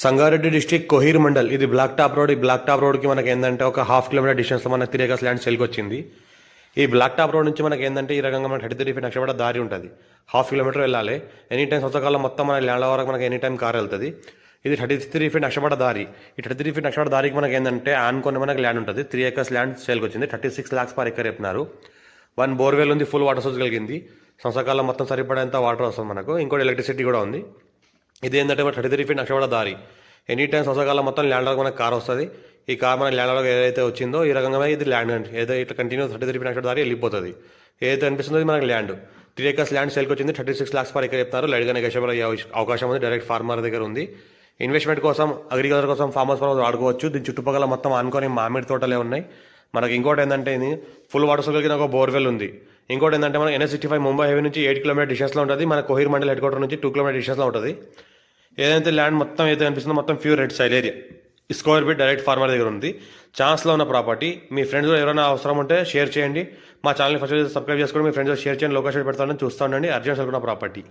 Sangareddy district Kohir mandal ఇది black top road. ఈ black top రోడ్కి మనకి ఏంటంటే ఒక హాఫ్ కిలోమీటర్ డిస్టెన్స్లో మనకి 3 acres ల్యాండ్ సేల్కి వచ్చింది. ఈ బ్లాక్ టాప్ రోడ్ నుంచి మనకి ఏంటంటే ఈ రకంగా మనకి 33 feet నక్షపడ దారి ఉంటుంది. హాఫ్ కిలోమీటర్ వెళ్ళాలి. ఎనీ టైం సంవత్సరాల మొత్తం మన ల్యాండ్ వరకు మనకి ఎనీ టైం కార్ వెళ్తుంది. ఇది 33 feet నక్షపడ దారి. ఈ 33 feet నక్షపడ దారికి మనకి ఏంటంటే ఆనుకొని మనకి ల్యాండ్ ఉంటుంది. 3 acres ల్యాండ్ సేల్కి వచ్చింది. 36 lakhs per acre చెప్పినారు. 1 బోర్వెల్ ఉంది, ఫుల్ వాటర్ సోర్స్ కలిగింది. సంవత్సరాల మొత్తం సరిపడేంత వాటర్ వస్తుంది మనకు. ఇంకోటి ఎలక్ట్రిసిటీ కూడా ఉంది. ఇది ఏంటంటే 33 feet నక్షపడ దారి. ఎనీ టైం సంవత్సరాల మొత్తం ల్యాండ్ వరకు మనకు కార్ వస్తుంది. ఈ కార్ మన ల్యాండ్ వరకు ఏదైతే వచ్చిందో ఈ రకంగా ఇది ల్యాండ్ ఏదో ఇట్లా కంటిన్యూ 33 feet నక్షపడ దారి వెళ్ళిపోతుంది. ఏదైతే అనిపిస్తుందో మనకి ల్యాండ్ 3 acres ల్యాండ్ సేల్కి వచ్చింది. 36 lakhs per acre చెప్తారు. లైట్గా నెగోషియబుల్ అయ్యే అవకాశం ఉంది. డైరెక్ట్ ఫార్మర్ దగ్గర ఉంది. ఇన్వెస్ట్మెంట్ కోసం, అగ్రికల్చర్ కోసం, ఫార్మర్స్ కోసం వాడుకోవచ్చు. దీని చుట్టుపక్కల మొత్తం ఆనుకొని మామిడి తోటలే ఉన్నాయి. మనకి ఇంకోటి ఏంటంటే ఇది ఫుల్ వాటర్ సోర్స్ కలిగిన ఒక బోర్వెల్ ఉంది. ఇంకోటి ఏంటంటే మన NH65 ముంబై హైవే నుంచి 8 kilometer డిస్టెన్స్లో ఉంటుంది. మన కోహీర్ మండల్ హెడ్ క్వార్టర్ నుంచి 2 kilometer డిస్టెన్స్లో ఉంటుంది. ఏదైతే ల్యాండ్ మొత్తం ఏదైతే అనిపిస్తుందో మొత్తం pure red soil area. Square feet direct farmer దగ్గర ఉంది. ఛాన్స్లో ఉన్న ప్రాపర్టీ. మీ ఫ్రెండ్స్ ఎవరైనా అవసరం ఉంటే షేర్ చేయండి. మా ఛానల్ని ఫస్ట్ సబ్స్క్రైబ్ చేసుకొని మీ ఫ్రెండ్స్ షేర్ చేయండి. లొకేషన్ పెడతానని చూస్తూ ఉండండి. అర్జెంట్ ఉన్న ప్రాపర్టీ.